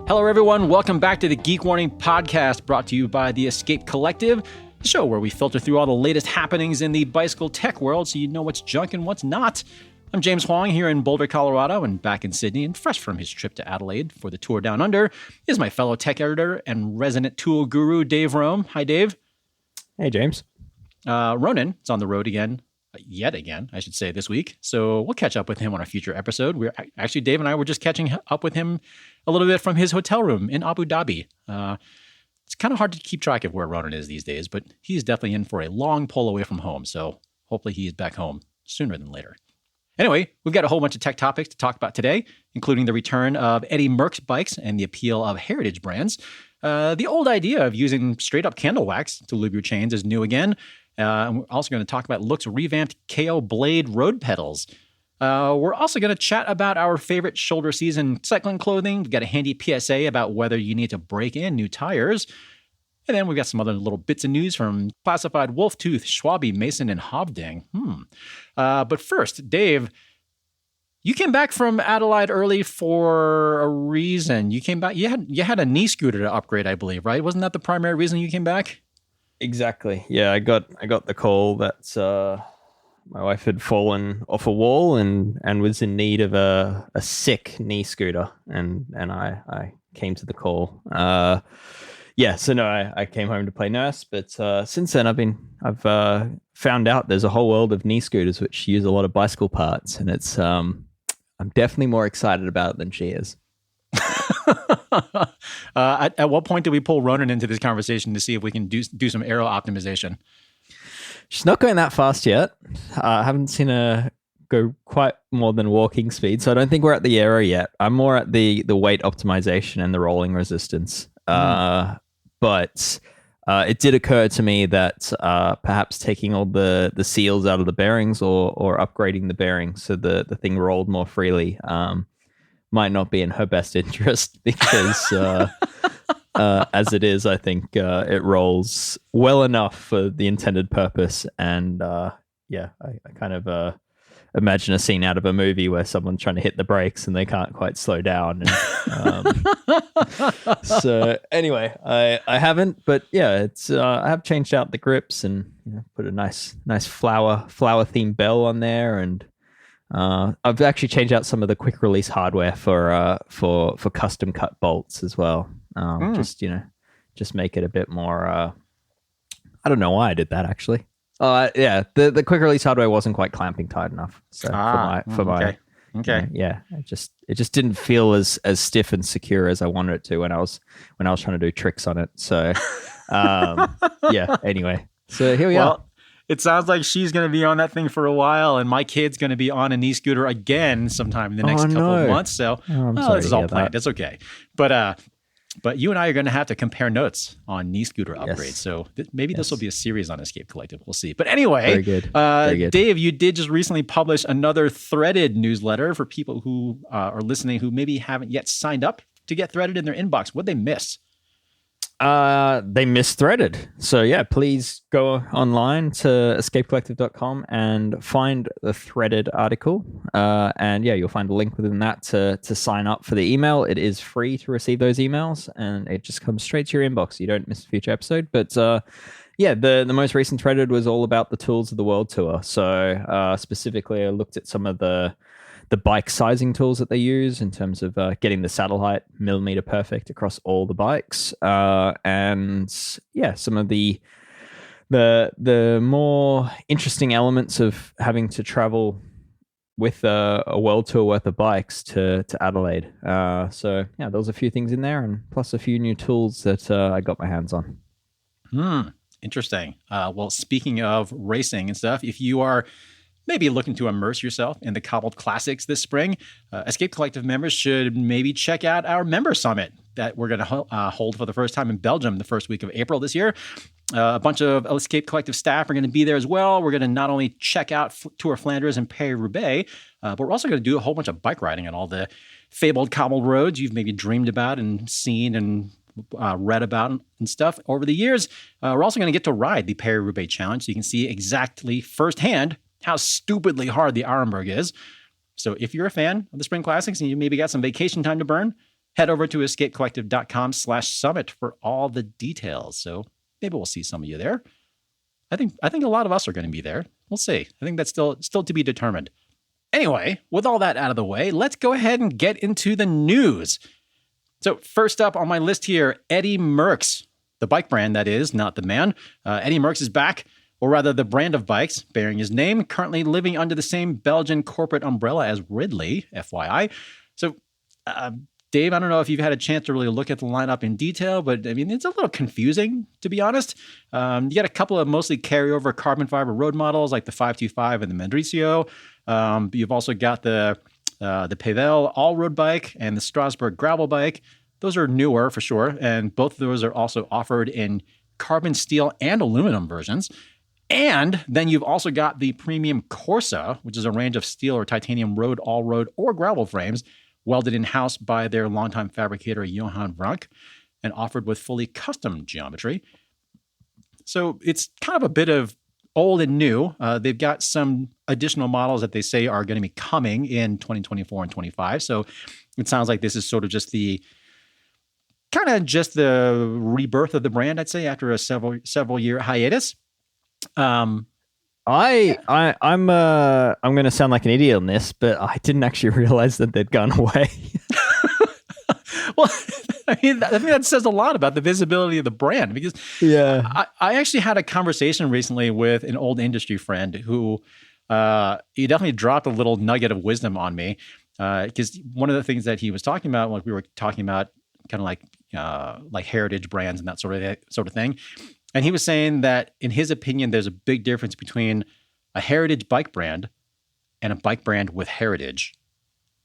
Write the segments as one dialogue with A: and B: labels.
A: Hello, everyone. Welcome back to the Geek Warning podcast, brought to you by the Escape Collective, the show where we filter through all the latest happenings in the bicycle tech world so you know what's junk and what's not. I'm James Huang here in Boulder, Colorado, and back in Sydney, and fresh from his trip to Adelaide for the tour down under is my fellow tech editor and resident tool guru, Dave Rome. Hi, Dave.
B: Hey, James.
A: Ronan is on the road again. Yet again, I should say, this week. So we'll catch up with him on a future episode. Actually, Dave and I were just catching up with him a little bit from his hotel room in Abu Dhabi. It's kind of hard to keep track of where Ronan is these days, but he's definitely in for a long pull away from home. So hopefully he is back home sooner than later. Anyway, we've got a whole bunch of tech topics to talk about today, including the return of Eddy Merckx bikes and the appeal of heritage brands. The old idea of using straight up candle wax to lube your chains is new again. And we're also going to talk about Look's revamped Keo Blade road pedals. We're also going to chat about our favorite shoulder season cycling clothing. We've got a handy PSA about whether you need to break in new tires. And then we've got some other little bits of news from Classified, Wolftooth, Schwalbe, Mason, and Hovding. But first, Dave, you came back from Adelaide early for a reason. You came back. You had a knee scooter to upgrade, I believe, right? Wasn't that the primary reason you came back?
B: Exactly. Yeah, I got the call that my wife had fallen off a wall and was in need of a sick knee scooter, and I came to the call. So no, I came home to play nurse, but since then I've found out there's a whole world of knee scooters which use a lot of bicycle parts, and it's I'm definitely more excited about it than she is.
A: At what point do we pull Ronan into this conversation to see if we can do some aero optimization?
B: She's not going that fast yet. I haven't seen her go quite more than walking speed, so I don't think we're at the aero yet. I'm more at the weight optimization and the rolling resistance. But it did occur to me that perhaps taking all the seals out of the bearings or upgrading the bearings so the thing rolled more freely might not be in her best interest, because as it is, I think it rolls well enough for the intended purpose. And I kind of imagine a scene out of a movie where someone's trying to hit the brakes and they can't quite slow down. And, so anyway, I haven't, but yeah, it's I have changed out the grips and put a nice flower themed bell on there, and I've actually changed out some of the quick release hardware for custom cut bolts as well. Just make it a bit more. I don't know why I did that actually. The quick release hardware wasn't quite clamping tight enough. So it just didn't feel as stiff and secure as I wanted it to when I was trying to do tricks on it. So anyway, so here we are.
A: It sounds like she's going to be on that thing for a while, and my kid's going to be on a knee scooter again sometime in the next couple of months. So this is all planned. It's okay. But you and I are going to have to compare notes on knee scooter upgrades. Yes. So maybe this will be a series on Escape Collective. We'll see. But anyway, Very good. Dave, you did just recently publish another threaded newsletter for people who are listening who maybe haven't yet signed up to get threaded in their inbox. What'd they miss?
B: They misthreaded. So yeah, please go online to escapecollective.com and find the threaded article. And yeah, you'll find a link within that to sign up for the email. It is free to receive those emails, and it just comes straight to your inbox. You don't miss a future episode. But the most recent threaded was all about the Tools of the World tour. So specifically, I looked at some of the bike sizing tools that they use in terms of getting the saddle height millimeter perfect across all the bikes, and some of the more interesting elements of having to travel with a world tour worth of bikes to Adelaide. There was a few things in there, and plus a few new tools that I got my hands on.
A: Interesting. Well, speaking of racing and stuff, if you are maybe looking to immerse yourself in the cobbled classics this spring, Escape Collective members should maybe check out our member summit that we're going to hold for the first time in Belgium the first week of April this year. A bunch of Escape Collective staff are going to be there as well. We're going to not only check out Tour Flanders and Paris-Roubaix, but we're also going to do a whole bunch of bike riding on all the fabled cobbled roads you've maybe dreamed about and seen and read about and stuff over the years. We're also going to get to ride the Paris-Roubaix Challenge, so you can see exactly firsthand how stupidly hard the Arenberg is. So if you're a fan of the Spring Classics and you maybe got some vacation time to burn, Head over to escapecollective.com/summit for all the details. So maybe we'll see some of you there. I think a lot of us are going to be there. We'll see. I think that's still to be determined. Anyway, with all that out of the way, let's go ahead and get into the news. So first up on my list here, Eddy Merckx, the bike brand that is, not the man. Eddy Merckx is back, or rather the brand of bikes bearing his name, currently living under the same Belgian corporate umbrella as Ridley, FYI. So, Dave, I don't know if you've had a chance to really look at the lineup in detail, but I mean, it's a little confusing, to be honest. You got a couple of mostly carryover carbon fiber road models like the 525 and the Mendricio. You've also got the Pavel all-road bike and the Strasbourg gravel bike. Those are newer for sure, and both of those are also offered in carbon steel and aluminum versions. And then you've also got the premium Corsa, which is a range of steel or titanium road, all-road, or gravel frames welded in-house by their longtime fabricator, Johan Vranck, and offered with fully custom geometry. So it's kind of a bit of old and new. They've got some additional models that they say are going to be coming in 2024 and 25. So it sounds like this is sort of just the rebirth of the brand, I'd say, after a several year hiatus.
B: I'm going to sound like an idiot on this, but I didn't actually realize that they'd gone away.
A: Well, I think that says a lot about the visibility of the brand, because I actually had a conversation recently with an old industry friend who he definitely dropped a little nugget of wisdom on me, because one of the things that he was talking about, like we were talking about kind of like heritage brands and that sort of thing. And he was saying that in his opinion, there's a big difference between a heritage bike brand and a bike brand with heritage.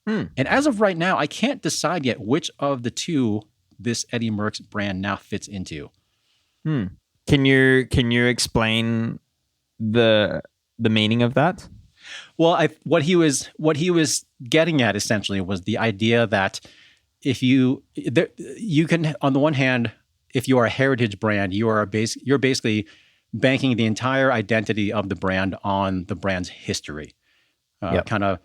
A: And as of right now, I can't decide yet which of the two this Eddy Merckx brand now fits into.
B: Can you explain the meaning of that?
A: Well, what he was getting at essentially was the idea that if you can, on the one hand, if you are a heritage brand, you're basically banking the entire identity of the brand on the brand's history. Kind of,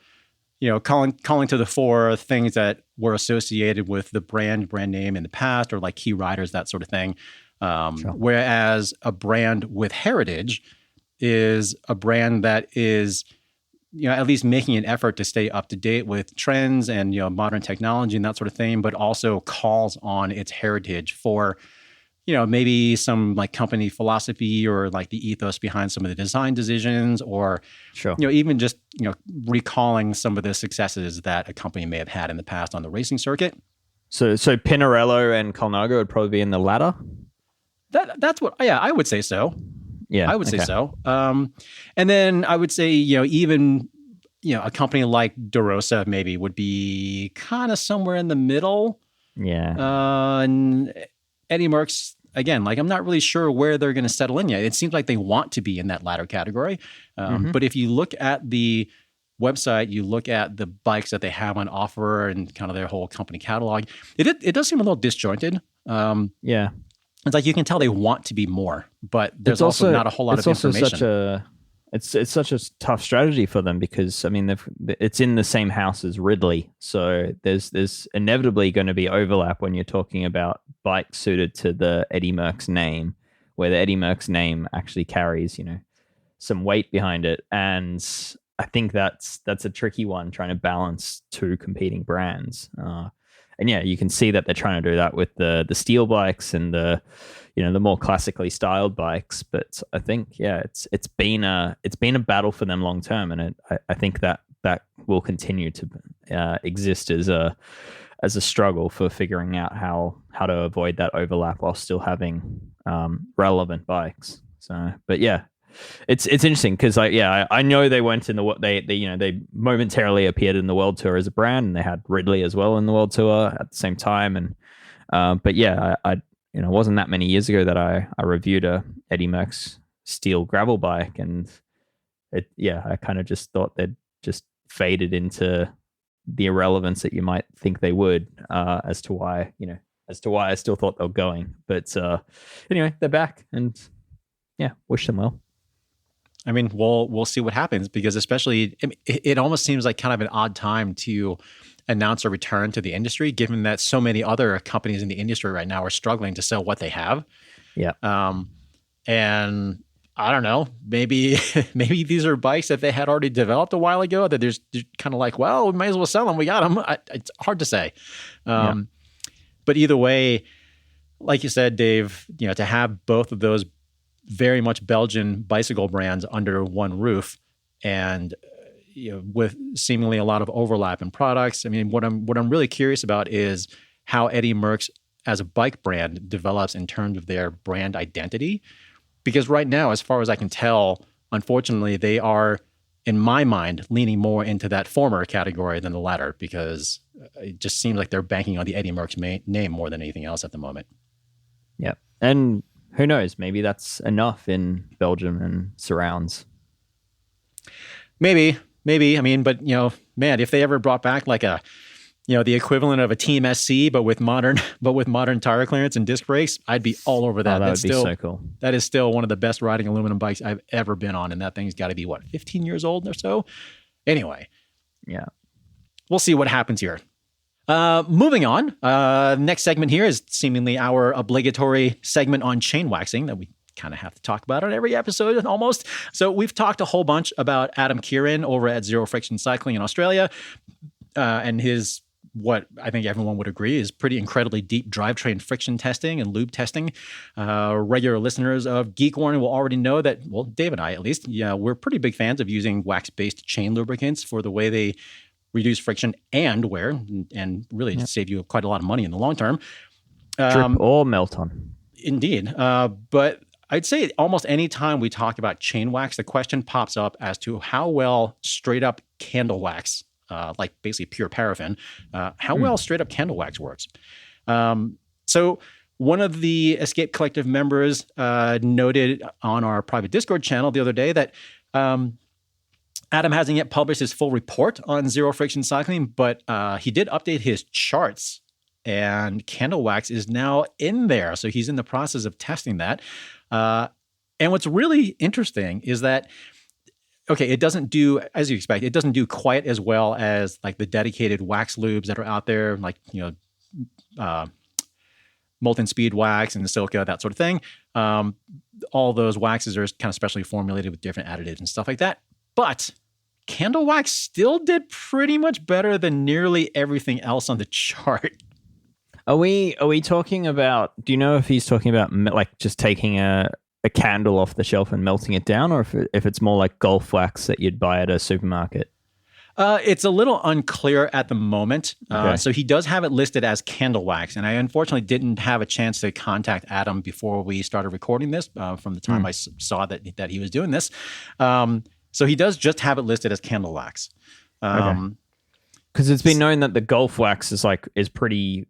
A: calling to the fore things that were associated with the brand name in the past, or like key riders, that sort of thing. Sure. Whereas a brand with heritage is a brand that is, at least making an effort to stay up to date with trends and, modern technology and that sort of thing, but also calls on its heritage for, maybe some like company philosophy or like the ethos behind some of the design decisions, or,
B: sure,
A: even just, recalling some of the successes that a company may have had in the past on the racing circuit.
B: So Pinarello and Colnago would probably be in the latter?
A: That's what, I would say so.
B: Yeah,
A: I would say so. And then I would say, even, a company like DeRosa maybe would be kind of somewhere in the middle.
B: Yeah.
A: And Eddy Merckx, again, like I'm not really sure where they're going to settle in yet. It seems like they want to be in that latter category. But if you look at the website, you look at the bikes that they have on offer and kind of their whole company catalog, it does seem a little disjointed.
B: Yeah.
A: It's like you can tell they want to be more, but there's also not a whole lot of information.
B: It's such a tough strategy for them because, I mean, it's in the same house as Ridley. So there's inevitably going to be overlap when you're talking about bikes suited to the Eddy Merckx name, where the Eddy Merckx name actually carries, some weight behind it. And I think that's a tricky one, trying to balance two competing brands. And yeah, you can see that they're trying to do that with the steel bikes and the more classically styled bikes. But I think, it's been a battle for them long term, and I think that will continue to exist as a struggle for figuring out how to avoid that overlap while still having relevant bikes. So, but yeah. It's interesting because I know they went in they momentarily appeared in the World Tour as a brand, and they had Ridley as well in the World Tour at the same time. And but yeah, I it wasn't that many years ago that I reviewed a Eddy Merckx steel gravel bike, and I kind of just thought they'd just faded into the irrelevance that you might think they would, as to why I still thought they were going. But anyway, they're back, and wish them well.
A: I mean, we'll see what happens, because especially it almost seems like kind of an odd time to announce a return to the industry, given that so many other companies in the industry right now are struggling to sell what they have.
B: Yeah.
A: And I don't know, maybe these are bikes that they had already developed a while ago that they're kind of like, well, we might as well sell them. We got them. It's hard to say. But either way, like you said, Dave, to have both of those very much Belgian bicycle brands under one roof and with seemingly a lot of overlap in products. I mean, what I'm really curious about is how Eddy Merckx as a bike brand develops in terms of their brand identity. Because right now, as far as I can tell, unfortunately, they are, in my mind, leaning more into that former category than the latter, because it just seems like they're banking on the Eddy Merckx name more than anything else at the moment.
B: Yeah. And who knows? Maybe that's enough in Belgium and surrounds.
A: Maybe. I mean, but, man, if they ever brought back like a, the equivalent of a Team SC, but with modern tire clearance and disc brakes, I'd be all over that.
B: That would be so cool.
A: That is still one of the best riding aluminum bikes I've ever been on. And that thing's got to be, 15 years old or so? Anyway.
B: Yeah.
A: We'll see what happens here. Moving on. Next segment here is seemingly our obligatory segment on chain waxing that we kind of have to talk about on every episode almost. So we've talked a whole bunch about Adam Kieran over at Zero Friction Cycling in Australia and his, what I think everyone would agree is pretty incredibly deep drivetrain friction testing and lube testing. Regular listeners of Geek Warning will already know that, well, Dave and I at least, we're pretty big fans of using wax-based chain lubricants for the way they reduce friction and wear and really save you quite a lot of money in the long term.
B: Drip or melt on.
A: Indeed. But I'd say almost any time we talk about chain wax, the question pops up as to how well straight up candle wax, like basically pure paraffin, how well straight up candle wax works. So one of the Escape Collective members noted on our private Discord channel the other day that Adam hasn't yet published his full report on Zero Friction Cycling, but he did update his charts and candle wax is now in there. So he's in the process of testing that. And what's really interesting is that, okay, it doesn't do, as you expect, it doesn't do quite as well as like the dedicated wax lubes that are out there, like, molten speed wax and silica, that sort of thing. All those waxes are kind of specially formulated with different additives and stuff like that. But candle wax still did pretty much better than nearly everything else on the chart.
B: Are we talking about, do you know if he's talking about like just taking a candle off the shelf and melting it down, or if it's more like golf wax that you'd buy at a supermarket?
A: It's a little unclear at the moment.
B: Okay.
A: So he does have it listed as candle wax. And I unfortunately didn't have a chance to contact Adam before we started recording this from the time I saw that he was doing this. So he does just have it listed as candle wax.
B: Okay. Because it's been known that the golf wax is pretty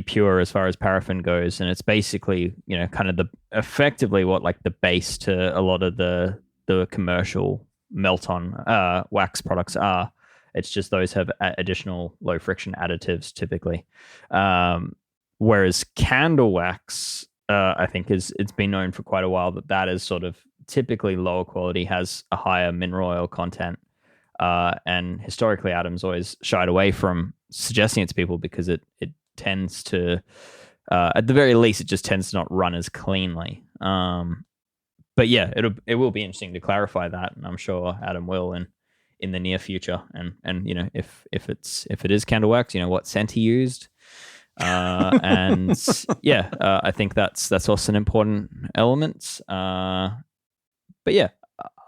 B: pure as far as paraffin goes, and it's basically kind of effectively what like the base to a lot of the commercial melt on wax products are. It's just those have additional low friction additives typically, whereas candle wax I think it's been known for quite a while that is sort of typically lower quality, has a higher mineral oil content. And historically, Adam's always shied away from suggesting it to people because it tends to, at the very least, it just tends to not run as cleanly. But yeah, it will be interesting to clarify that, and I'm sure Adam will in the near future. And if it is candle wax, what scent he used. And yeah, I think that's also an important element. But yeah,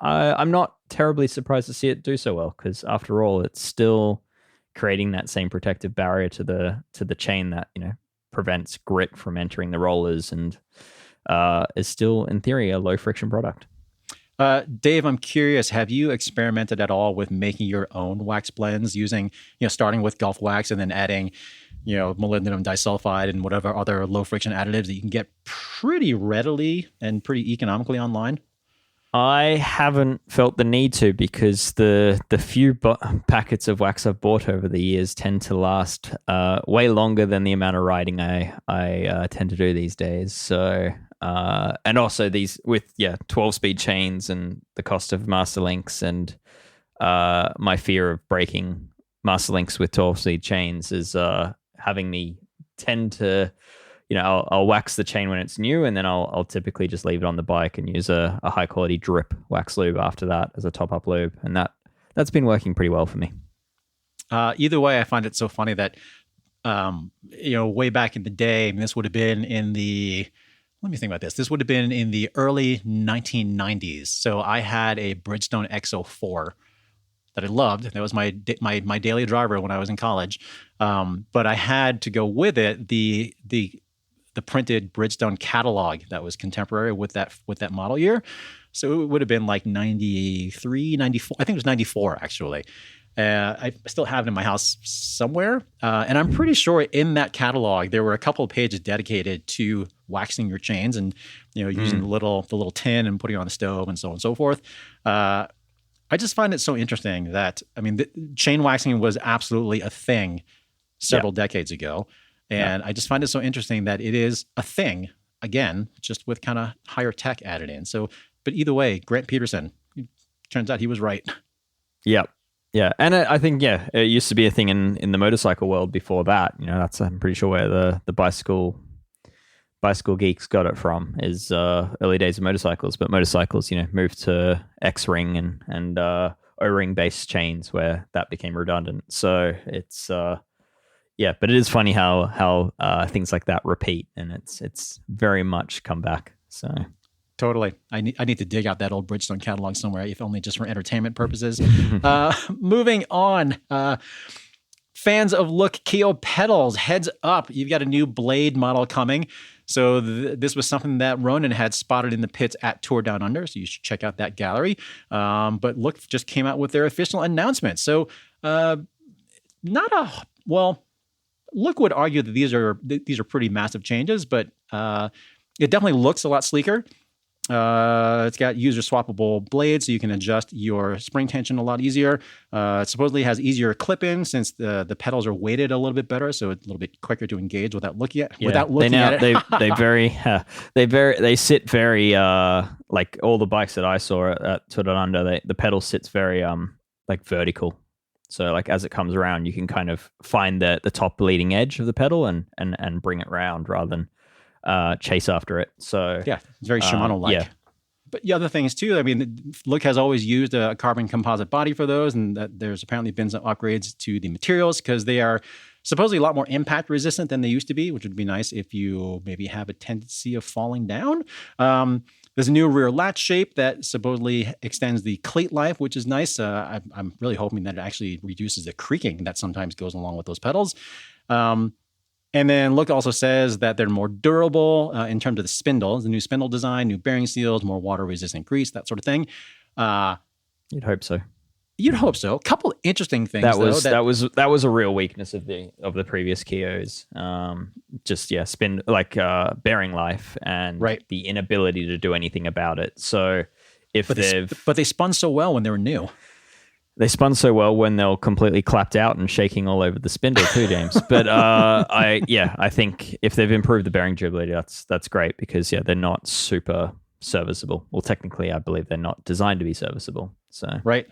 B: I'm not terribly surprised to see it do so well, because after all, it's still creating that same protective barrier to the chain that prevents grit from entering the rollers, and is still in theory a low friction product.
A: Dave, I'm curious, have you experimented at all with making your own wax blends using, starting with Gulf wax and then adding, molybdenum disulfide and whatever other low friction additives that you can get pretty readily and pretty economically online?
B: I haven't felt the need to, because the few packets of wax I've bought over the years tend to last way longer than the amount of riding I tend to do these days. So, and also these with 12-speed chains and the cost of master links and my fear of breaking master links with 12-speed chains is having me tend to, I'll wax the chain when it's new, and then I'll typically just leave it on the bike and use a high quality drip wax lube after that as a top up lube, and that's been working pretty well for me.
A: Either way, I find it so funny that way back in the day, this would have been in the. Let me think about this. This would have been in the early 1990s. So I had a Bridgestone X04 that I loved. That was my daily driver when I was in college. But I had to go with it the printed Bridgestone catalog that was contemporary with that model year. So it would have been like 93, 94. I think it was 94 actually. I still have it in my house somewhere. And I'm pretty sure in that catalog, there were a couple of pages dedicated to waxing your chains and, using the little tin and putting it on the stove and so on and so forth. I just find it so interesting that, chain waxing was absolutely a thing several decades ago. And I just find it so interesting that it is a thing, again, just with kind of higher tech added in. So, but either way, Grant Peterson, turns out he was right.
B: Yep. Yeah, and I think it used to be a thing in the motorcycle world before that. That's I'm pretty sure where the bicycle geeks got it from is early days of motorcycles. But motorcycles, moved to X-ring and O-ring based chains where that became redundant. So it's but it is funny how things like that repeat, and it's very much come back. So.
A: Totally. I need to dig out that old Bridgestone catalog somewhere, if only just for entertainment purposes. Moving on. Fans of Look Keo pedals, heads up. You've got a new Blade model coming. So this was something that Ronan had spotted in the pits at Tour Down Under, so you should check out that gallery. But Look just came out with their official announcement. So Look would argue that these are pretty massive changes, but it definitely looks a lot sleeker. It's got user swappable blades, so you can adjust your spring tension a lot easier. It supposedly has easier clip-in since the pedals are weighted a little bit better, so it's a little bit quicker to engage without looking at it.
B: They sit very like all the bikes that I saw at Tour Down Under. The pedal sits very like vertical. So like as it comes around, you can kind of find the top leading edge of the pedal and bring it round rather than chase after it. So
A: yeah, it's very Shimano-like.
B: Yeah.
A: But the other thing is too, Look has always used a carbon composite body for those, and that there's apparently been some upgrades to the materials because they are supposedly a lot more impact resistant than they used to be, which would be nice if you maybe have a tendency of falling down. There's a new rear latch shape that supposedly extends the cleat life, which is nice. I'm really hoping that it actually reduces the creaking that sometimes goes along with those pedals. And then Look also says that they're more durable in terms of the spindles, the new spindle design, new bearing seals, more water-resistant grease, that sort of thing.
B: You'd hope so.
A: You'd hope so. A couple interesting things.
B: That was a real weakness of the previous Keos. Bearing life and the inability to do anything about it. So
A: but they spun so well when they were new.
B: They spun so well when they were completely clapped out and shaking all over the spindle too, James. But I think if they've improved the bearing durability, that's great because they're not super serviceable. Well, technically, I believe they're not designed to be serviceable. So
A: right.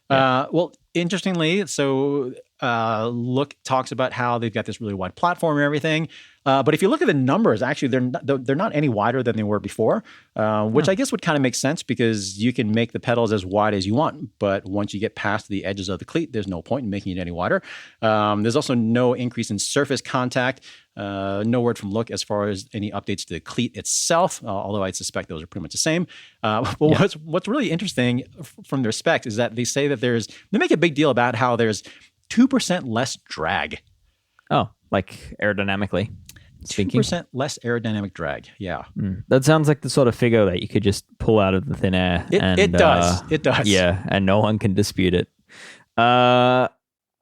A: Yeah. Interestingly, so Look talks about how they've got this really wide platform and everything. But if you look at the numbers, actually, they're not any wider than they were before, which I guess would kind of make sense because you can make the pedals as wide as you want. But once you get past the edges of the cleat, there's no point in making it any wider. There's also no increase in surface contact. No word from Look as far as any updates to the cleat itself, although I suspect those are pretty much the same. What's really interesting from their specs is that they say that they make a big deal about how there's 2% less drag.
B: Oh, like aerodynamically.
A: 2% less aerodynamic drag. Yeah.
B: That sounds like the sort of figure that you could just pull out of the thin air.
A: It does. It does.
B: Yeah. And no one can dispute it.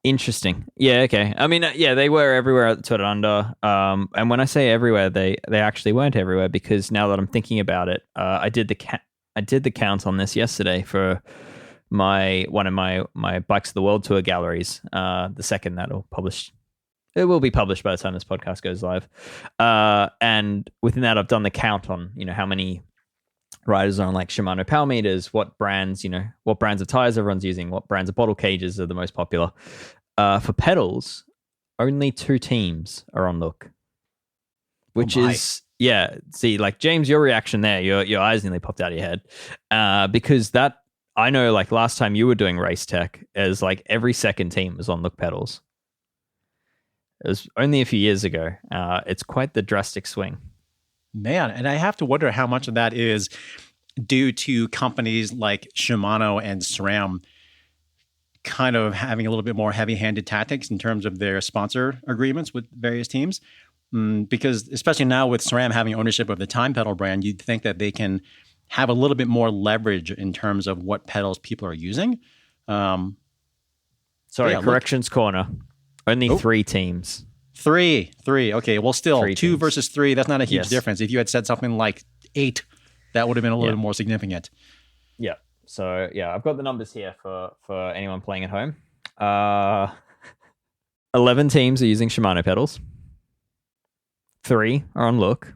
B: Interesting. Yeah. Okay. They were everywhere at the Tour Down Under. And when I say everywhere, they actually weren't everywhere because now that I'm thinking about it, I did the count on this yesterday for one of my Bikes of the World Tour galleries. The second that'll publish. It will be published by the time this podcast goes live. And within that, I've done the count on, how many riders are on like Shimano power meters, what brands of tires everyone's using, what brands of bottle cages are the most popular. For pedals, only 2 teams are on Look, which is, yeah. See, like James, your reaction there, your eyes nearly popped out of your head, because that, I know, like last time you were doing race tech, is like every second team was on Look pedals. It was only a few years ago. It's quite the drastic swing.
A: Man, and I have to wonder how much of that is due to companies like Shimano and SRAM kind of having a little bit more heavy-handed tactics in terms of their sponsor agreements with various teams. Because especially now with SRAM having ownership of the Time pedal brand, you'd think that they can have a little bit more leverage in terms of what pedals people are using.
B: Sorry, corrections corner. Only 3 teams.
A: Three. Okay, well, still
B: 3
A: 2
B: teams.
A: versus 3. That's not a huge difference. If you had said something like 8, that would have been a little bit more significant.
B: Yeah. So yeah, I've got the numbers here for anyone playing at home. 11 teams are using Shimano pedals. 3 are on Look.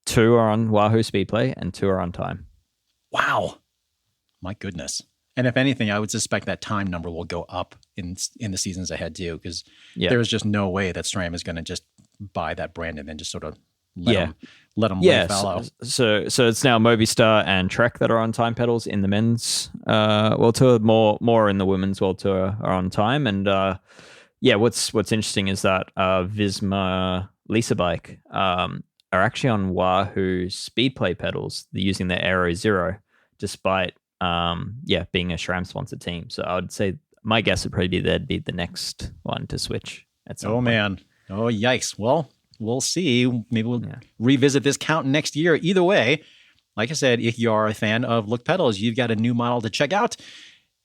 B: 2 are on Wahoo Speedplay, and 2 are on Time.
A: Wow, my goodness. And if anything, I would suspect that Time number will go up in the seasons ahead too, because there's just no way that SRAM is going to just buy that brand and then just sort of let them lay fallow.
B: So it's now Movistar and Trek that are on Time pedals in the men's World Tour. More in the women's World Tour are on Time. And what's interesting is that Visma Lisa Bike are actually on Wahoo Speedplay pedals. They're using their Aero Zero, despite being a SRAM sponsored team. So I would say my guess would probably be they'd be the next one to switch at some point.
A: Man. Oh, yikes. Well, we'll see. Maybe we'll revisit this count next year. Either way, like I said, if you are a fan of Look pedals, you've got a new model to check out.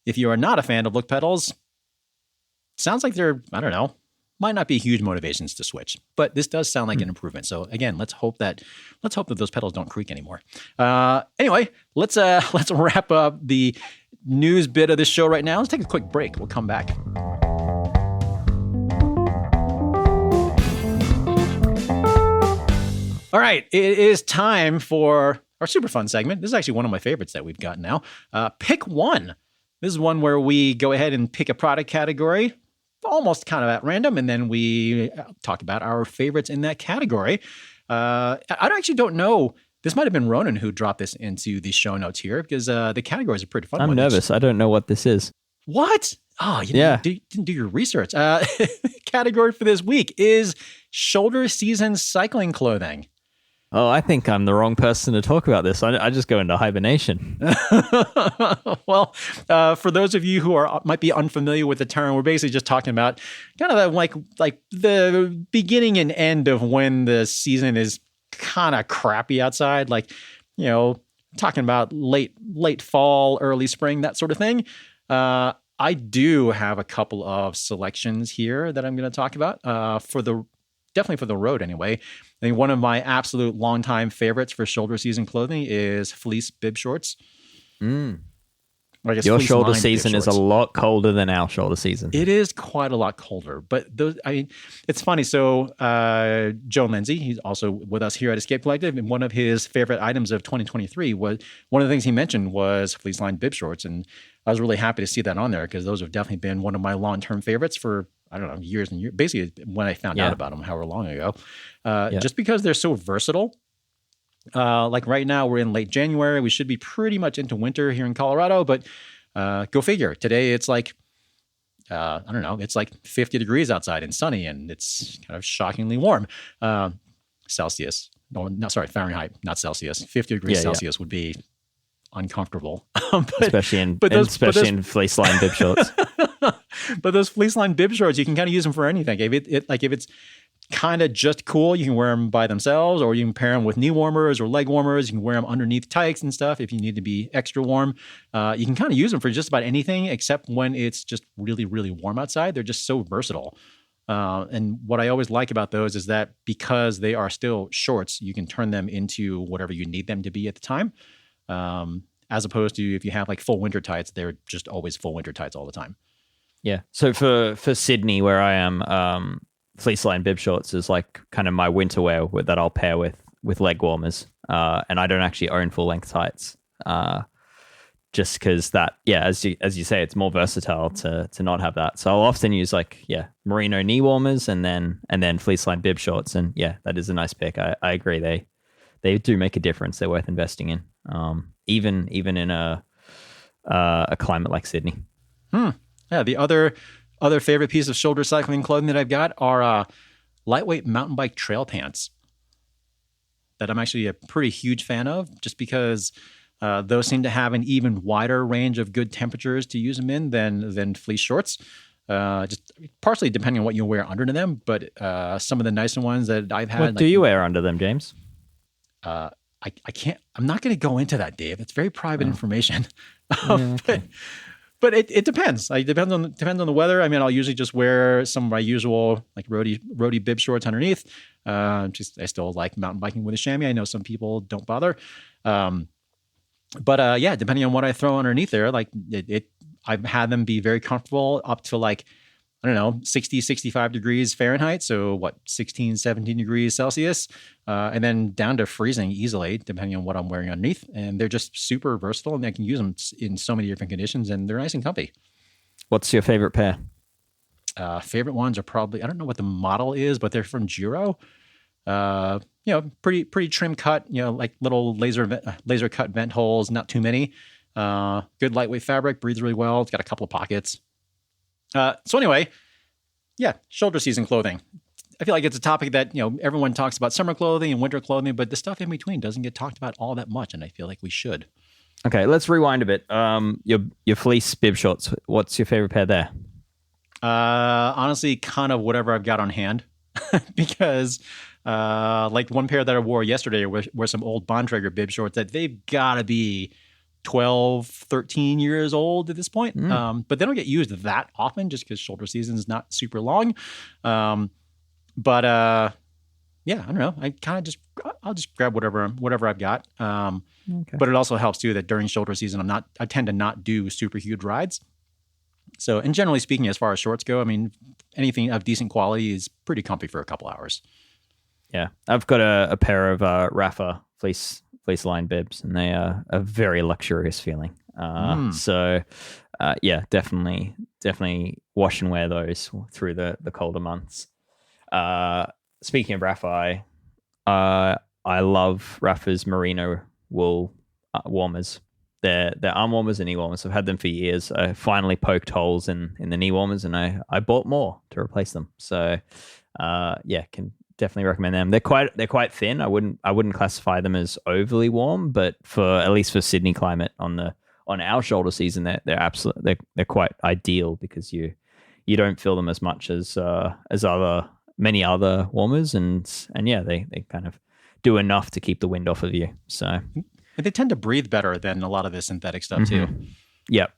A: If you are not a fan of Look pedals, sounds like they're, I don't know, might not be huge motivations to switch, but this does sound like an improvement. So again, let's hope that those pedals don't creak anymore. Anyway, let's wrap up the news bit of this show right now. Let's take a quick break. We'll come back. All right, it is time for our super fun segment. This is actually one of my favorites that we've got now. Pick one. This is one where we go ahead and pick a product category, almost kind of at random, and then we talk about our favorites in that category. I actually don't know. This might have been Ronan who dropped this into the show notes here, because the categories are pretty fun.
B: I'm nervous. I don't know what this is.
A: What? Oh, you didn't do your research. Category for this week is shoulder season cycling clothing.
B: Oh, I think I'm the wrong person to talk about this. I just go into hibernation.
A: Well, for those of you who might be unfamiliar with the term, we're basically just talking about kind of like the beginning and end of when the season is kind of crappy outside, like, you know, talking about late fall, early spring, that sort of thing. I do have a couple of selections here that I'm going to talk about definitely for the road anyway. I think one of my absolute longtime favorites for shoulder season clothing is fleece bib shorts.
B: Your shoulder season is a lot colder than our shoulder season.
A: It is quite a lot colder, but it's funny. So Joe Lindsay, he's also with us here at Escape Collective, and one of his favorite items of 2023 was one of the things he mentioned was fleece lined bib shorts, and I was really happy to see that on there because those have definitely been one of my long-term favorites for, I don't know, years and years. Basically, when I found out about them, however long ago, just because they're so versatile. Like right now, we're in late January. We should be pretty much into winter here in Colorado, but go figure. Today, it's like, I don't know, it's like 50 degrees outside and sunny, and it's kind of shockingly warm. Celsius. No, sorry, Fahrenheit, not Celsius. 50 degrees Celsius would be uncomfortable.
B: Especially in fleece-lined bib shorts.
A: But those fleece-lined bib shorts, you can kind of use them for anything. If it's kind of just cool, you can wear them by themselves, or you can pair them with knee warmers or leg warmers. You can wear them underneath tights and stuff if you need to be extra warm. You can kind of use them for just about anything except when it's just really, really warm outside. They're just so versatile. And what I always like about those is that because they are still shorts, you can turn them into whatever you need them to be at the time. As opposed to if you have like full winter tights, they're just always full winter tights all the time.
B: Yeah. So for Sydney, where I am, fleece lined bib shorts is like kind of my winter wear that I'll pair with leg warmers. and I don't actually own full length tights. Just because that, as you say, it's more versatile to not have that. So I'll often use merino knee warmers and then fleece lined bib shorts. And that is a nice pick. I agree. They do make a difference. They're worth investing in, even in a climate like Sydney.
A: Yeah. The other favorite piece of shoulder cycling clothing that I've got are lightweight mountain bike trail pants that I'm actually a pretty huge fan of, just because those seem to have an even wider range of good temperatures to use them in than fleece shorts. Just partially depending on what you wear under them, but some of the nicer ones that I've had.
B: What do you wear under them, James?
A: I can't. I'm not going to go into that, Dave. It's very private information.
B: Okay.
A: But it depends. It depends on the weather. I mean, I'll usually just wear some of my usual like roadie bib shorts underneath. I still like mountain biking with a chamois. I know some people don't bother. But depending on what I throw underneath there, like I've had them be very comfortable up to like, I don't know, 60, 65 degrees Fahrenheit. So 16, 17 degrees Celsius, and then down to freezing easily, depending on what I'm wearing underneath. And they're just super versatile, and I can use them in so many different conditions, and they're nice and comfy.
B: What's your favorite pair?
A: Favorite ones are probably, I don't know what the model is, but they're from Giro. Pretty trim cut, like little laser cut vent holes, not too many. Good lightweight fabric, breathes really well. It's got a couple of pockets. So anyway, shoulder season clothing. I feel like it's a topic that, everyone talks about summer clothing and winter clothing, but the stuff in between doesn't get talked about all that much. And I feel like we should.
B: Okay, let's rewind a bit. Your fleece bib shorts, what's your favorite pair there?
A: Honestly, kind of whatever I've got on hand because, like one pair that I wore yesterday were some old Bontrager bib shorts that they've got to be 12, 13 years old at this point. But they don't get used that often just because shoulder season is not super long. I don't know. I'll just grab whatever I've got. Okay. But it also helps too that during shoulder season, I tend to not do super huge rides. So, and generally speaking, as far as shorts go, I mean, anything of decent quality is pretty comfy for a couple hours. Yeah.
B: I've got a pair of Rafa fleece lined bibs, and they are a very luxurious feeling. So definitely wash and wear those through the colder months. Speaking of Rafa, I love Rafa's merino wool warmers. They're arm warmers and knee warmers. I've had them for years. I finally poked holes in the knee warmers, and I bought more to replace them. So can definitely recommend them. They're quite thin. I wouldn't classify them as overly warm, but at least for Sydney climate on our shoulder season, they're quite ideal because you don't feel them as much as many other warmers, and they kind of do enough to keep the wind off of you. So
A: they tend to breathe better than a lot of the synthetic stuff too.
B: Yep.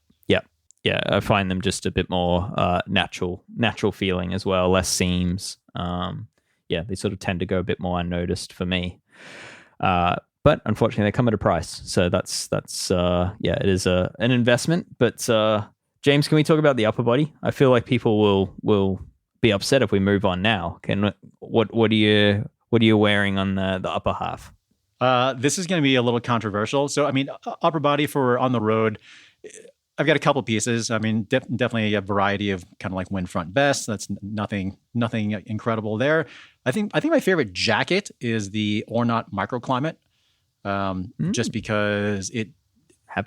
B: Yeah, I find them just a bit more natural feeling as well, less seams. They sort of tend to go a bit more unnoticed for me. But unfortunately, they come at a price. So that's it is an investment. But James, can we talk about the upper body? I feel like people will be upset if we move on now. What are you wearing on the upper half?
A: This is going to be a little controversial. So, I mean, upper body for on the road, I've got a couple pieces. I mean, definitely a variety of kind of like wind front vests. That's nothing incredible there. I think my favorite jacket is the Ornat Microclimate, just because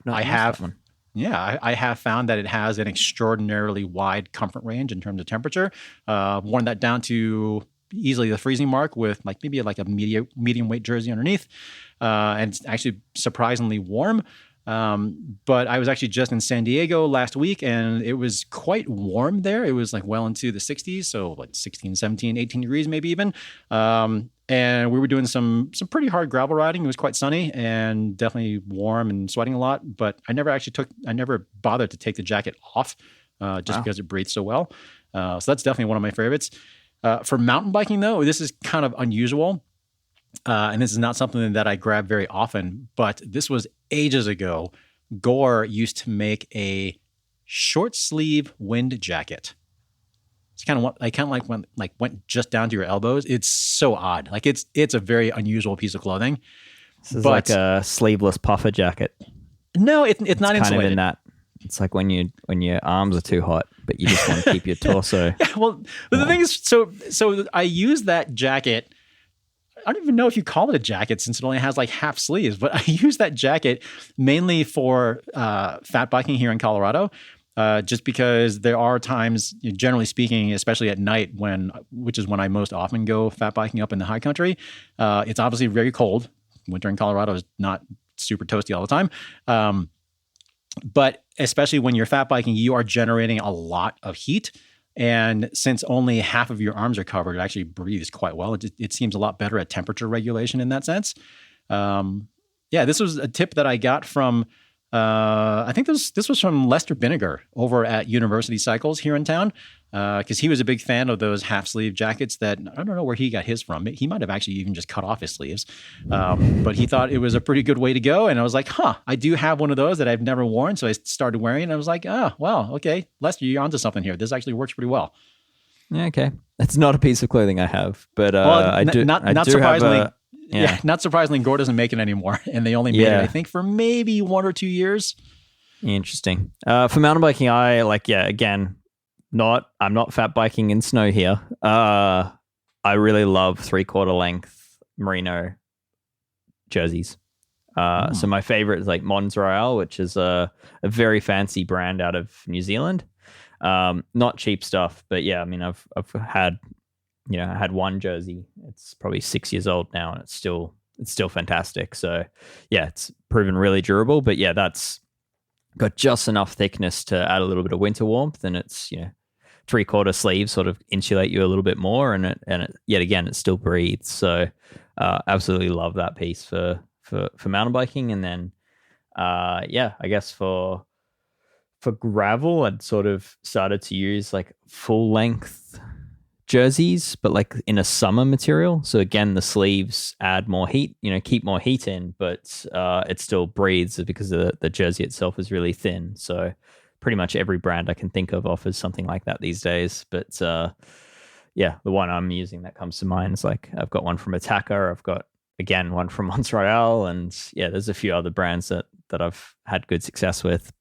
A: I have found that it has an extraordinarily wide comfort range in terms of temperature. Worn that down to easily the freezing mark with maybe a medium weight jersey underneath, and it's actually surprisingly warm. But I was actually just in San Diego last week, and it was quite warm there. It was well into the 60s, so 16, 17, 18 degrees maybe even. And we were doing some pretty hard gravel riding. It was quite sunny and definitely warm and sweating a lot, but I never bothered to take the jacket off because it breathes so well. So that's definitely one of my favorites. For mountain biking though, this is kind of unusual. And this is not something that I grab very often, but this was ages ago. Gore used to make a short sleeve wind jacket. It's kind of went just down to your elbows. It's so odd. It's a very unusual piece of clothing.
B: This is
A: But-
B: like a sleeveless puffer jacket.
A: No, it's not
B: Kind of
A: insulated.
B: in that. It's like when your arms are too hot, but you just want to keep your torso.
A: Well, the thing is, so I use that jacket. I don't even know if you call it a jacket since it only has like half sleeves, but I use that jacket mainly for fat biking here in Colorado. Just because there are times, generally speaking, especially at night, which is when I most often go fat biking up in the high country. It's obviously very cold. Winter in Colorado is not super toasty all the time. But especially when you're fat biking, you are generating a lot of heat. And since only half of your arms are covered, it actually breathes quite well. It seems a lot better at temperature regulation in that sense. This was a tip that I got from, I think this was from Lester Binniger over at University Cycles here in town, because he was a big fan of those half sleeve jackets that I don't know where he got his from. He might have actually even just cut off his sleeves, but he thought it was a pretty good way to go. And I was like, I do have one of those that I've never worn. So I started wearing it and I was like, oh, well, okay, Lester, you're onto something here. This actually works pretty well.
B: Yeah, okay. It's not a piece of clothing I have, but I do.
A: Not
B: do
A: surprisingly.
B: have
A: Not surprisingly, Gore doesn't make it anymore, and they only made it, I think, for maybe 1 or 2 years.
B: Interesting. For mountain biking, again, I'm not fat biking in snow here. I really love 3/4 length merino jerseys. So my favorite is like Mons Royale, which is a very fancy brand out of New Zealand. Not cheap stuff, but yeah, I mean, I've had, I had one jersey. It's probably 6 years old now, and it's still fantastic. So yeah, it's proven really durable. But yeah, that's got just enough thickness to add a little bit of winter warmth, and it's 3/4 sleeves sort of insulate you a little bit more, and it yet again it still breathes. So absolutely love that piece for mountain biking. And then I guess for gravel, I'd sort of started to use like full length jerseys, but like in a summer material. So again, the sleeves add more heat, keep more heat in, but it still breathes because the jersey itself is really thin. So pretty much every brand I can think of offers something like that these days. But the one I'm using that comes to mind is like, I've got one from Attacker, I've got again one from Mons Royale, and there's a few other brands that I've had good success with.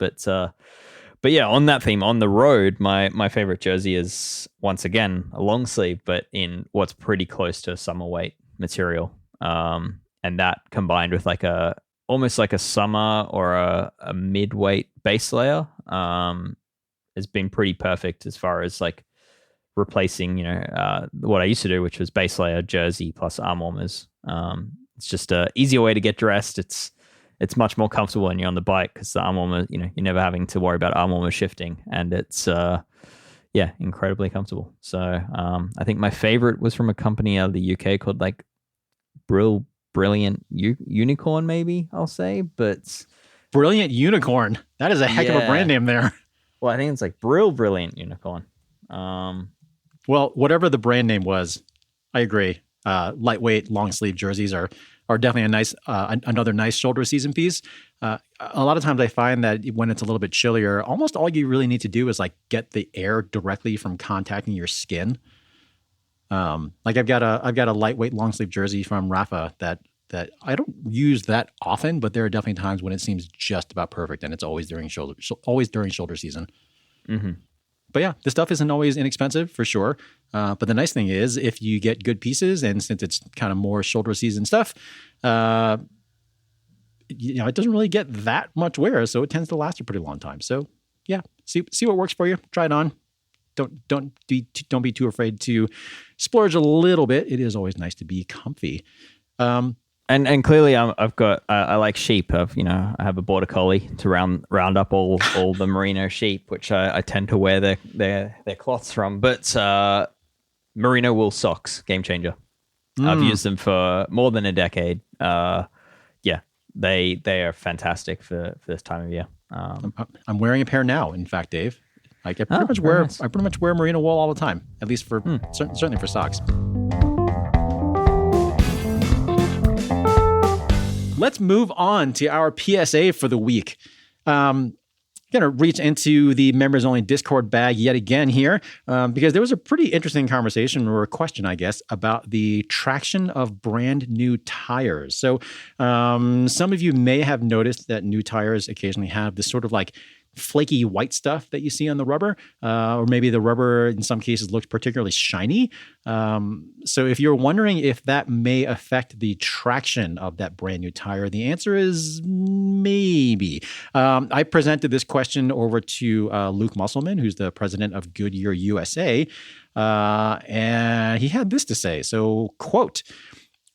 B: But yeah, on that theme, on the road, my favorite jersey is once again a long sleeve, but in what's pretty close to a summer weight material. And that combined with like almost like a summer or a mid-weight base layer has been pretty perfect as far as like replacing, what I used to do, which was base layer jersey plus arm warmers. It's just a easier way to get dressed. It's much more comfortable when you're on the bike because the arm warmer, you're never having to worry about arm warmer shifting, and it's incredibly comfortable. So I think my favorite was from a company out of the UK called like Brilliant Unicorn, maybe I'll say, but
A: Brilliant Unicorn. That is a heck of a brand name there.
B: Well, I think it's like Brilliant Unicorn.
A: Well, whatever the brand name was, I agree. Lightweight long sleeve jerseys are definitely a nice another nice shoulder season piece. A lot of times I find that when it's a little bit chillier, almost all you really need to do is like get the air directly from contacting your skin. Like I've got a lightweight long sleeve jersey from Rafa that I don't use that often, but there are definitely times when it seems just about perfect, and it's always during shoulder season. Mm-hmm. But yeah, this stuff isn't always inexpensive for sure. But the nice thing is if you get good pieces, and since it's kind of more shoulder season stuff, it doesn't really get that much wear, so it tends to last a pretty long time. So yeah, see what works for you. Try it on. Don't be too afraid to splurge a little bit. It is always nice to be comfy.
B: And clearly, I like sheep. I have a border collie to round up all the merino sheep, which I tend to wear their cloths from. But merino wool socks, game changer. I've used them for more than a decade. They are fantastic for this time of year.
A: I'm wearing a pair now. In fact, Dave, I pretty much wear merino wool all the time, at least for certainly for socks. Let's move on to our PSA for the week. Going to reach into the members only Discord bag yet again here because there was a pretty interesting conversation or a question, I guess, about the traction of brand new tires. So some of you may have noticed that new tires occasionally have this sort of like flaky white stuff that you see on the rubber, or maybe the rubber in some cases looks particularly shiny. So if you're wondering if that may affect the traction of that brand new tire, the answer is maybe. I presented this question over to Luke Musselman, who's the president of Goodyear USA, and he had this to say. So, quote,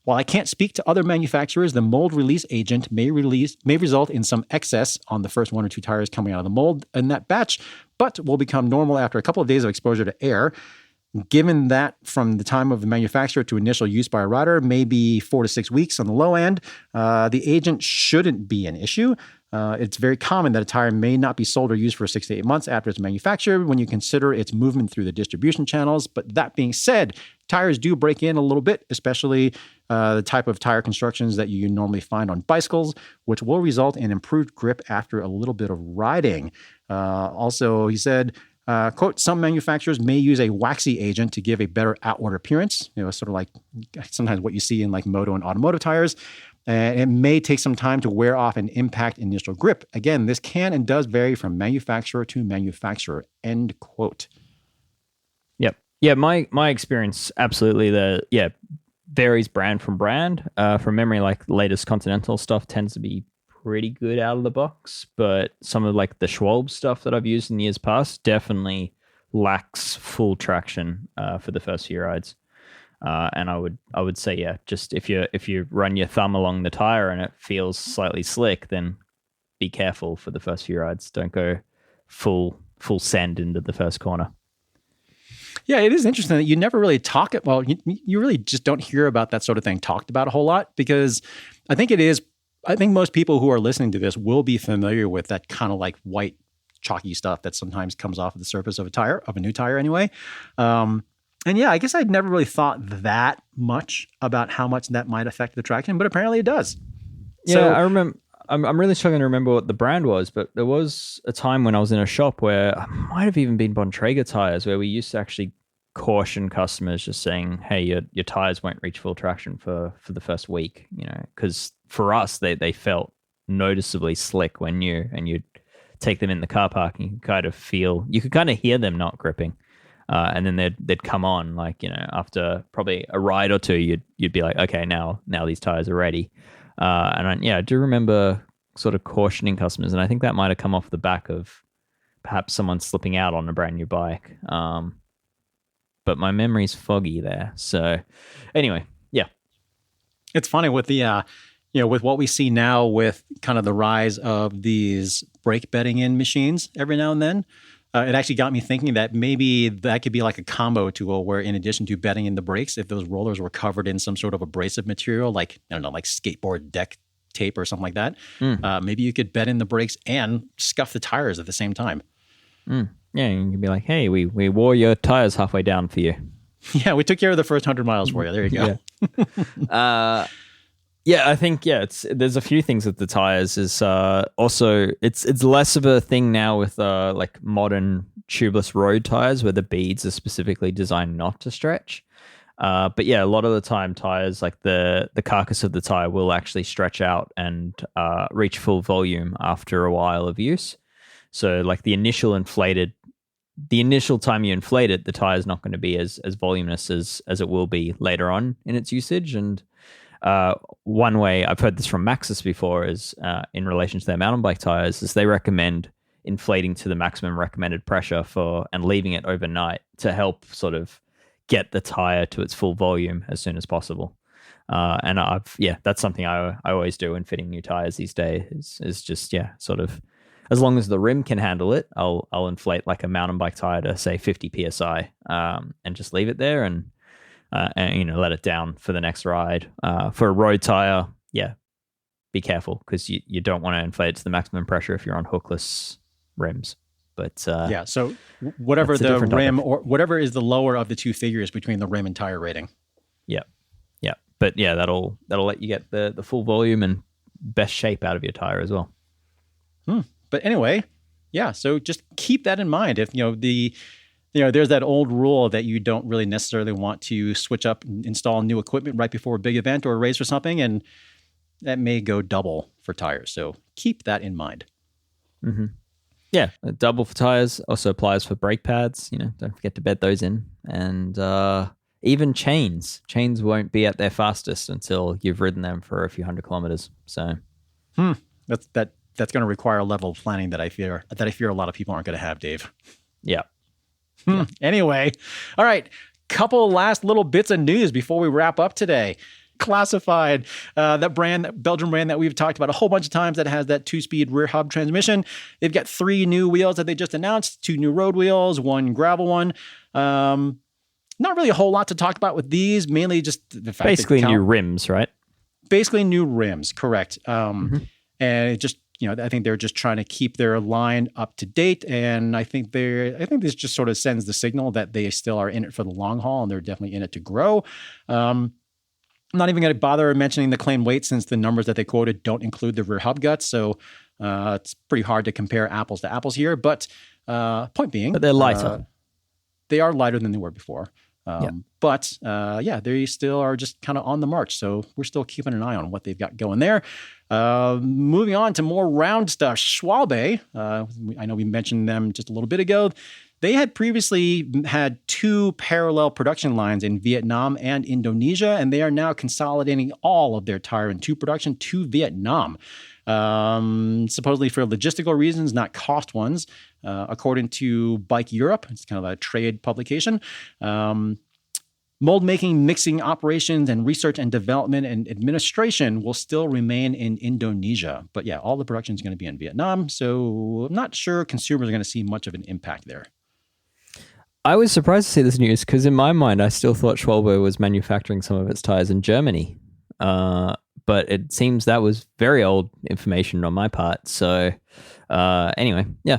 A: "While I can't speak to other manufacturers, the mold release agent may result in some excess on the first 1 or 2 tires coming out of the mold in that batch, but will become normal after a couple of days of exposure to air. Given that from the time of the manufacturer to initial use by a rider, maybe 4 to 6 weeks on the low end, the agent shouldn't be an issue. It's very common that a tire may not be sold or used for 6 to 8 months after it's manufactured when you consider its movement through the distribution channels. But that being said, tires do break in a little bit, especially the type of tire constructions that you normally find on bicycles, which will result in improved grip after a little bit of riding." Also, he said, quote, "Some manufacturers may use a waxy agent to give a better outward appearance," sort of like sometimes what you see in like moto and automotive tires. And it may take some time to wear off and impact initial grip. Again, this can and does vary from manufacturer to manufacturer, end quote.
B: Yep. Yeah, my experience absolutely varies brand from brand. From memory, like the latest Continental stuff tends to be pretty good out of the box, but some of like the Schwalbe stuff that I've used in years past definitely lacks full traction for the first few rides. And I would say, yeah, just if you run your thumb along the tire and it feels slightly slick, then be careful for the first few rides. Don't go full send into the first corner.
A: Yeah, it is interesting that you never really talk it. Well, you really just don't hear about that sort of thing talked about a whole lot, because I think most people who are listening to this will be familiar with that kind of like white chalky stuff that sometimes comes off of the surface of a new tire anyway. And yeah, I guess I'd never really thought that much about how much that might affect the traction, but apparently it does.
B: Yeah, so, I remember. I'm really struggling to remember what the brand was, but there was a time when I was in a shop where it might have even been Bontrager tires, where we used to actually caution customers, just saying, "Hey, your tires won't reach full traction for the first week," because for us they felt noticeably slick when new, and you'd take them in the car park and you could kind of hear them not gripping. And then they'd come on, like, after probably a ride or two, you'd be like, okay, now these tires are ready. I do remember sort of cautioning customers, and I think that might have come off the back of perhaps someone slipping out on a brand new bike. But my memory's foggy there. So anyway, yeah.
A: It's funny with the, with what we see now with kind of the rise of these brake bedding in machines every now and then. It actually got me thinking that maybe that could be like a combo tool where, in addition to bedding in the brakes, if those rollers were covered in some sort of abrasive material, like, I don't know, like skateboard deck tape or something like that, maybe you could bed in the brakes and scuff the tires at the same time.
B: Yeah, you can be like, "Hey, we wore your tires halfway down for you."
A: Yeah, we took care of the first 100 miles for you. There you go.
B: Yeah. Yeah, I think there's a few things with the tires. Is also it's less of a thing now with like modern tubeless road tires where the beads are specifically designed not to stretch. But yeah, a lot of the time tires, like the carcass of the tire, will actually stretch out and reach full volume after a while of use. So like the initial time you inflate it, the tire is not going to be as voluminous as it will be later on in its usage. And one way I've heard this from Maxxis before is in relation to their mountain bike tires, is they recommend inflating to the maximum recommended pressure and leaving it overnight to help sort of get the tire to its full volume as soon as possible. And that's something I always do when fitting new tires these days is just sort of, as long as the rim can handle it, I'll inflate like a mountain bike tire to say 50 psi, and just leave it there and let it down for the next ride. For a road tire, be careful, because you don't want to inflate it to the maximum pressure if you're on hookless rims. But
A: so whatever the rim topic, or whatever is the lower of the two figures between the rim and tire rating. Yeah.
B: But that'll let you get the full volume and best shape out of your tire as well.
A: But anyway, Yeah, so just keep that in mind. If there's that old rule that you don't really necessarily want to switch up and install new equipment right before a big event or a race or something, and that may go double for tires. So keep that in mind.
B: Mm-hmm. Yeah, double for tires also applies for brake pads. Don't forget to bed those in, and even chains. Chains won't be at their fastest until you've ridden them for a few hundred kilometers. So,
A: that's going to require a level of planning that I fear a lot of people aren't going to have, Dave.
B: Yeah.
A: Anyway, all right. Couple last little bits of news before we wrap up today. Classified, that Belgian brand that we've talked about a whole bunch of times that has that 2-speed rear hub transmission. They've got 3 new wheels that they just announced, 2 new road wheels, 1 gravel one. Not really a whole lot to talk about with these, mainly just the fact
B: basically new rims, right?
A: Basically new rims, correct. And it just, I think they're just trying to keep their line up to date. And I think this just sort of sends the signal that they still are in it for the long haul, and they're definitely in it to grow. I'm not even going to bother mentioning the claimed weight since the numbers that they quoted don't include the rear hub guts. So it's pretty hard to compare apples to apples here. But point being,
B: but they're lighter.
A: They are lighter than they were before. But they still are just kind of on the march. So we're still keeping an eye on what they've got going there. Moving on to more round stuff. Schwalbe, I know we mentioned them just a little bit ago. They had previously had 2 parallel production lines in Vietnam and Indonesia, and they are now consolidating all of their tire and tube production to Vietnam. Supposedly for logistical reasons, not cost ones. According to Bike Europe, it's kind of a trade publication. Mold making, mixing operations, and research and development and administration will still remain in Indonesia. But yeah, all the production is going to be in Vietnam. So I'm not sure consumers are going to see much of an impact there.
B: I was surprised to see this news because in my mind, I still thought Schwalbe was manufacturing some of its tires in Germany. But it seems that was very old information on my part. So anyway, yeah.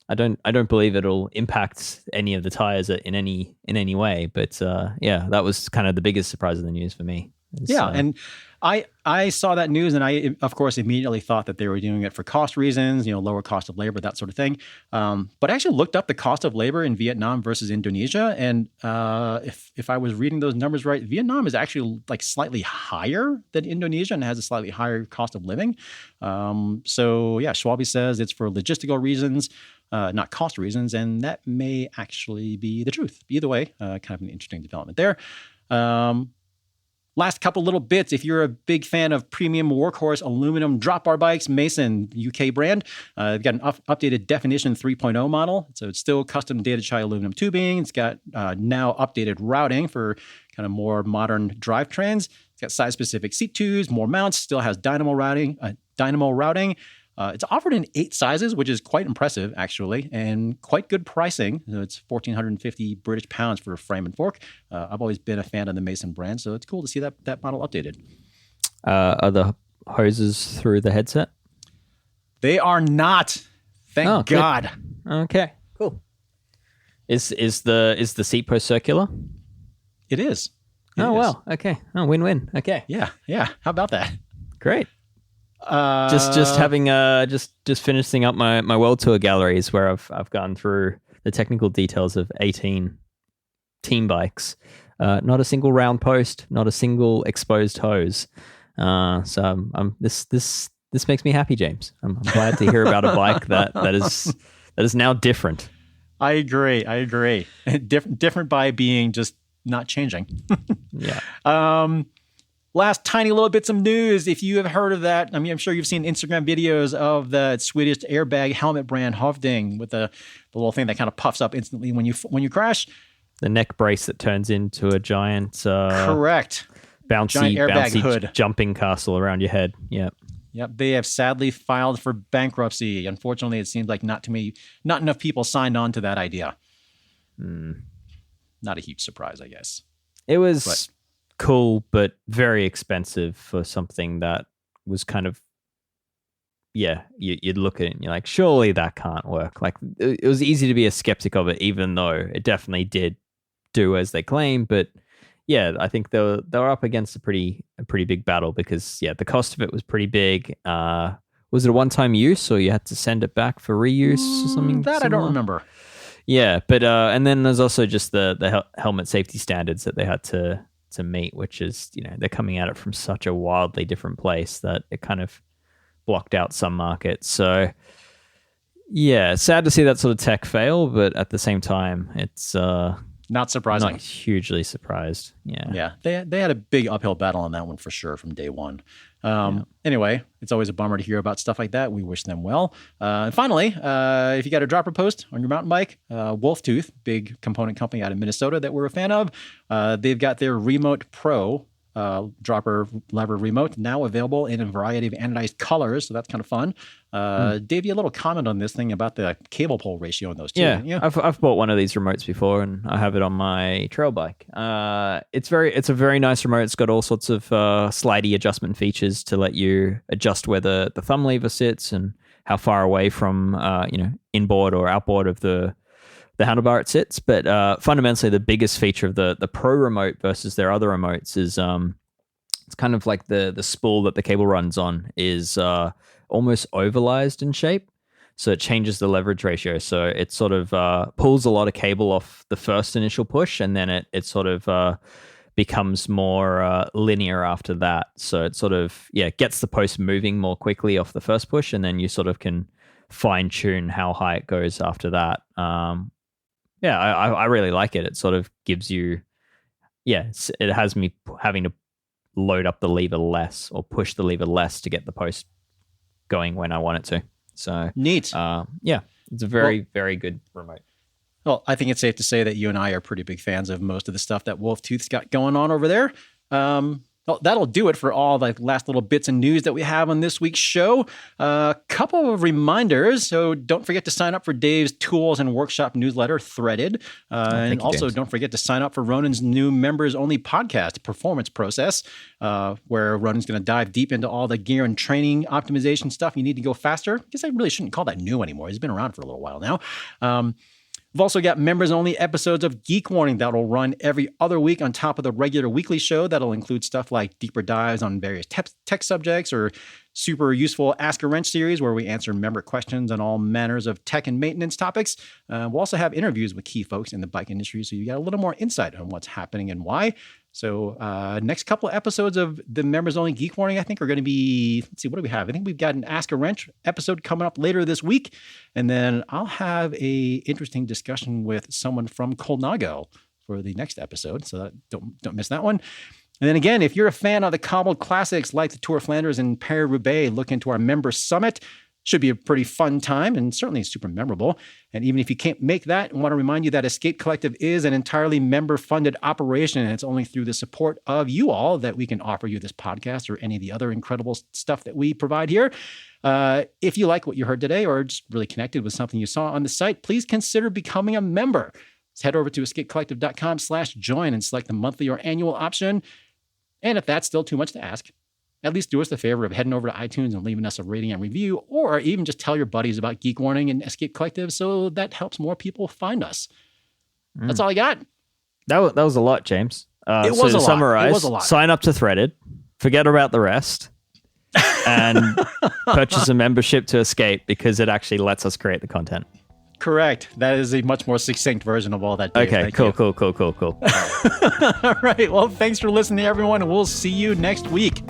B: I don't believe it'll impact any of the tires in any way, but that was kind of the biggest surprise of the news for me.
A: And I saw that news, and I of course immediately thought that they were doing it for cost reasons, lower cost of labor, that sort of thing. But I actually looked up the cost of labor in Vietnam versus Indonesia, and if I was reading those numbers right, Vietnam is actually like slightly higher than Indonesia and has a slightly higher cost of living. Schwalbe says it's for logistical reasons. Not cost reasons, and that may actually be the truth. Either way, kind of an interesting development there. Last couple little bits. If you're a big fan of premium workhorse aluminum drop bar bikes, Mason, UK brand, they've got an updated Definition 3.0 model. So it's still custom data chai aluminum tubing. It's got now updated routing for kind of more modern drivetrains. It's got size-specific seat tubes, more mounts, still has dynamo routing. It's offered in 8 sizes, which is quite impressive, actually, and quite good pricing. It's 1,450 British pounds for a frame and fork. I've always been a fan of the Mason brand, so it's cool to see that model updated.
B: Are the hoses through the headset?
A: They are not. Thank God.
B: Good. Okay, cool. Is the seat post circular?
A: It is.
B: Well, okay. Oh, win-win. Okay.
A: Yeah. How about that?
B: Great. Just having just finishing up my world tour galleries where I've gone through the technical details of 18 team bikes. Not a single round post, not a single exposed hose. This makes me happy, James. I'm glad to hear about a bike that is now different.
A: I agree. Different by being just not changing.
B: Yeah.
A: Last tiny little bits of news. If you have heard of that, I mean, I'm sure you've seen Instagram videos of the Swedish airbag helmet brand Hovding with the little thing that kind of puffs up instantly when you crash.
B: The neck brace that turns into a giant,
A: correct,
B: bouncy
A: airbag hood,
B: jumping castle around your head. Yep.
A: They have sadly filed for bankruptcy. Unfortunately, it seems like not enough people signed on to that idea. Not a huge surprise, I guess.
B: It was cool, but very expensive for something that was kind of, you'd look at it and you're like, surely that can't work. Like, it was easy to be a skeptic of it, even though it definitely did do as they claim. But yeah, I think they were up against a pretty big battle because the cost of it was pretty big. was it a one-time use, or you had to send it back for reuse or something?
A: That
B: similar?
A: I don't remember.
B: Yeah, but and then there's also just the helmet safety standards that they had to meet, which is, they're coming at it from such a wildly different place that it kind of blocked out some markets. So yeah, sad to see that sort of tech fail, but at the same time, it's
A: not surprising.
B: Not hugely surprised.
A: Yeah. They had a big uphill battle on that one for sure from day one. Anyway, it's always a bummer to hear about stuff like that. We wish them well. And finally, if you got a dropper post on your mountain bike, Wolftooth, big component company out of Minnesota that we're a fan of, they've got their Remote Pro dropper lever remote now available in a variety of anodized colors, so that's kind of fun. Dave, you had a little comment on this thing about the cable pull ratio on those two.
B: Yeah, I've bought one of these remotes before, and I have it on my trail bike. It's a very nice remote. It's got all sorts of slidey adjustment features to let you adjust where the thumb lever sits and how far away from inboard or outboard of the handlebar it sits. But fundamentally, the biggest feature of the Pro remote versus their other remotes is it's kind of like the spool that the cable runs on is almost ovalized in shape. So it changes the leverage ratio. So it sort of pulls a lot of cable off the first initial push, and then it sort of becomes more linear after that. So it sort of, gets the post moving more quickly off the first push, and then you sort of can fine tune how high it goes after that. I really like it. It sort of gives you, it has me having to load up the lever less or push the lever less to get the post going when I want it to. So
A: neat.
B: It's a very, very good remote.
A: Well, I think it's safe to say that you and I are pretty big fans of most of the stuff that Wolftooth's got going on over there. Well, that'll do it for all the last little bits of news that we have on this week's show. A couple of reminders. So don't forget to sign up for Dave's Tools and Workshop newsletter, Threaded. And also don't forget to sign up for Ronan's new members-only podcast, Performance Process, where Ronan's going to dive deep into all the gear and training optimization stuff you need to go faster. I guess I really shouldn't call that new anymore. He's been around for a little while now. We've also got members-only episodes of Geek Warning that will run every other week on top of the regular weekly show. That'll include stuff like deeper dives on various tech subjects or super useful Ask a Wrench series where we answer member questions on all manners of tech and maintenance topics. We'll also have interviews with key folks in the bike industry, so you got a little more insight on what's happening and why. So next couple of episodes of the members-only Geek Warning, I think, are going to be, let's see, what do we have? I think we've got an Ask a Wrench episode coming up later this week. And then I'll have a interesting discussion with someone from Colnago for the next episode. So don't miss that one. And then again, if you're a fan of the cobbled classics like the Tour of Flanders and Paris-Roubaix, look into our member summit. Should be a pretty fun time and certainly super memorable. And even if you can't make that, I want to remind you that Escape Collective is an entirely member-funded operation, and it's only through the support of you all that we can offer you this podcast or any of the other incredible stuff that we provide here. If you like what you heard today or just really connected with something you saw on the site, please consider becoming a member. Just head over to escapecollective.com/join and select the monthly or annual option. And if that's still too much to ask, at least do us the favor of heading over to iTunes and leaving us a rating and review, or even just tell your buddies about Geek Warning and Escape Collective so that helps more people find us. That's all I got.
B: That was a lot, James.
A: It was a lot.
B: Summarize,
A: It was a lot.
B: Sign up to Threaded, forget about the rest, and purchase a membership to Escape because it actually lets us create the content.
A: Correct. That is a much more succinct version of all that. Dave.
B: Okay,
A: Thank
B: cool.
A: you. All right. Well, thanks for listening, everyone. We'll see you next week.